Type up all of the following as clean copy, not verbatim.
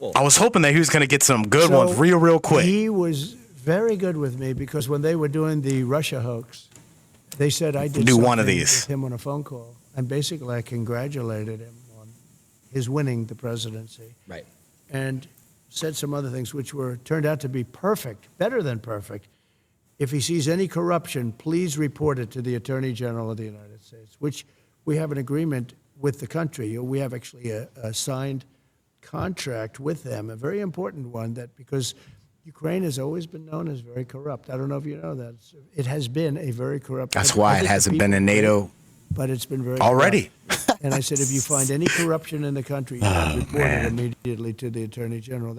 hopeful. I was hoping that he was going to get some good ones real quick. He was very good with me because when they were doing the Russia hoax, they said I did one of these with him on a phone call, and basically I congratulated him on his winning the presidency. Right. And said some other things which turned out to be perfect, better than perfect. If he sees any corruption, please report it to the Attorney General of the United States, which we have an agreement with the country. We have actually a signed contract with them, a very important one, that because Ukraine has always been known as very corrupt. I don't know if you know that. It has been a very corrupt country. That's why it hasn't been in NATO. But it's been very already. And I said, if you find any corruption in the country, report it immediately to the Attorney General.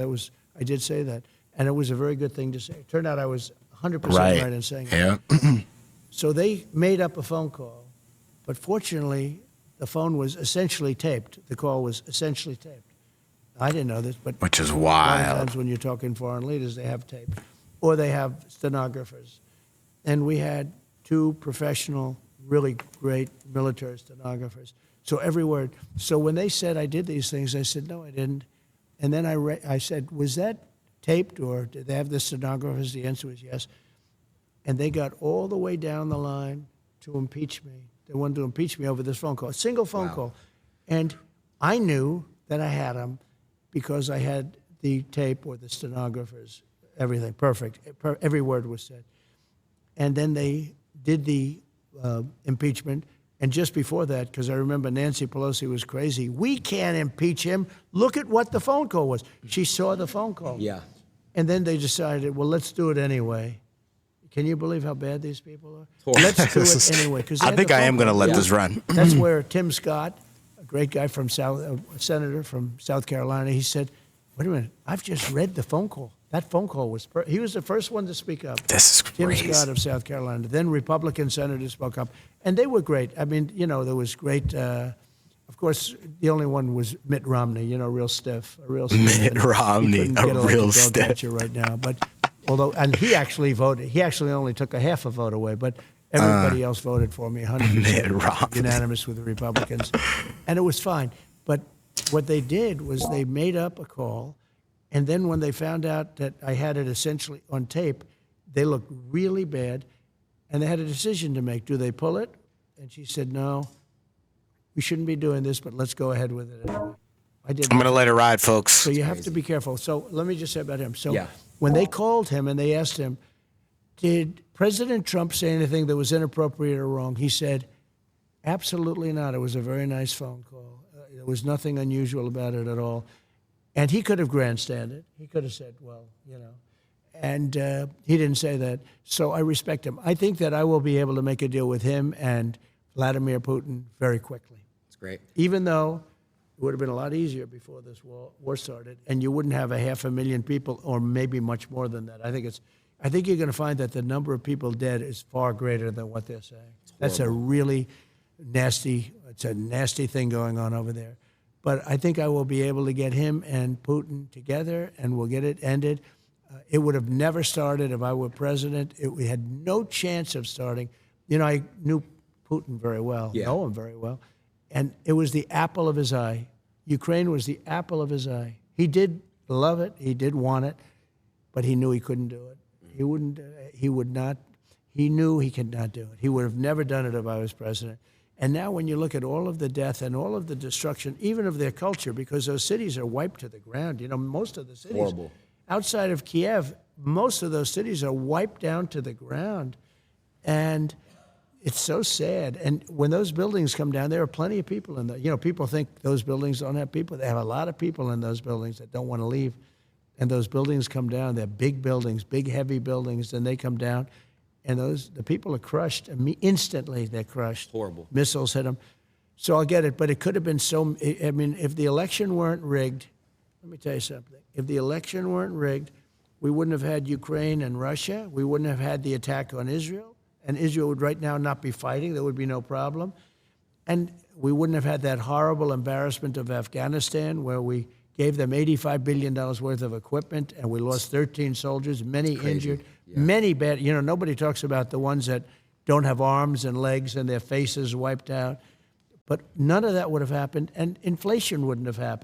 I did say that. And it was a very good thing to say. It turned out I was 100% right in saying that. So they made up a phone call. But fortunately, the phone was essentially taped. The call was essentially taped. I didn't know this, but which is wild. A lot of times when you're talking foreign leaders, they have tape. Or they have stenographers. And we had two professional, really great military stenographers. So every word. So when they said I did these things, I said, no, I didn't. And then I said, was that taped or did they have the stenographers? The answer was yes. And they got all the way down the line to impeach me. They wanted to impeach me over this phone call, a single phone call. And I knew that I had them because I had the tape or the stenographers, everything, perfect. Every word was said. And then they did the impeachment. And just before that, because I remember Nancy Pelosi was crazy, we can't impeach him. Look at what the phone call was. She saw the phone call. Yeah. And then they decided, well, let's do it anyway. Can you believe how bad these people are? Horrible. Let's do it anyway. I think I am going to let this run. That's where Tim Scott, a great guy from a senator from South Carolina, he said, wait a minute, I've just read the phone call. That phone call was, he was the first one to speak up. This is crazy. Tim Scott of South Carolina. Then Republican senators spoke up. And they were great. I mean, there was great, of course, the only one was Mitt Romney, real stiff. Mitt Romney, a real stiff. Right now. But and he actually voted. He actually only took a half a vote away, but everybody else voted for me, 100% unanimous with the Republicans. And it was fine. But what they did was they made up a call. And then when they found out that I had it essentially on tape, they looked really bad, and they had a decision to make. Do they pull it? And she said, no, we shouldn't be doing this, but let's go ahead with it anyway. I'm going to let it ride, folks. So you have to be careful. So let me just say about him. So when they called him and they asked him, did President Trump say anything that was inappropriate or wrong? He said, absolutely not. It was a very nice phone call. There was nothing unusual about it at all. And he could have grandstanded. He could have said, well, and he didn't say that. So I respect him. I think that I will be able to make a deal with him and Vladimir Putin very quickly. That's great. Even though it would have been a lot easier before this war started, and you wouldn't have 500,000 people, or maybe much more than that. I think you're going to find that the number of people dead is far greater than what they're saying. That's a really nasty thing going on over there. But I think I will be able to get him and Putin together, and we'll get it ended. It would have never started if I were president. We had no chance of starting. I knew Putin very well, know him very well, and it was the apple of his eye. Ukraine was the apple of his eye. He did love it. He did want it, but he knew he couldn't do it. He wouldn't. He would not. He knew he could not do it. He would have never done it if I was president. And now when you look at all of the death and all of the destruction, even of their culture, because those cities are wiped to the ground. Most of the cities outside of Kiev, most of those cities are wiped down to the ground. And it's so sad. And when those buildings come down, there are plenty of people in there. People think those buildings don't have people. They have a lot of people in those buildings that don't want to leave. And those buildings come down. They're big buildings, big, heavy buildings, and they come down. And the people are crushed. Instantly, they're crushed. Horrible. Missiles hit them. So I'll get it. But it could have been if the election weren't rigged, let me tell you something. If the election weren't rigged, we wouldn't have had Ukraine and Russia. We wouldn't have had the attack on Israel. And Israel would right now not be fighting. There would be no problem. And we wouldn't have had that horrible embarrassment of Afghanistan, where we gave them $85 billion worth of equipment, and we lost 13 soldiers, many injured. Many bad, nobody talks about the ones that don't have arms and legs and their faces wiped out. But none of that would have happened, and inflation wouldn't have happened.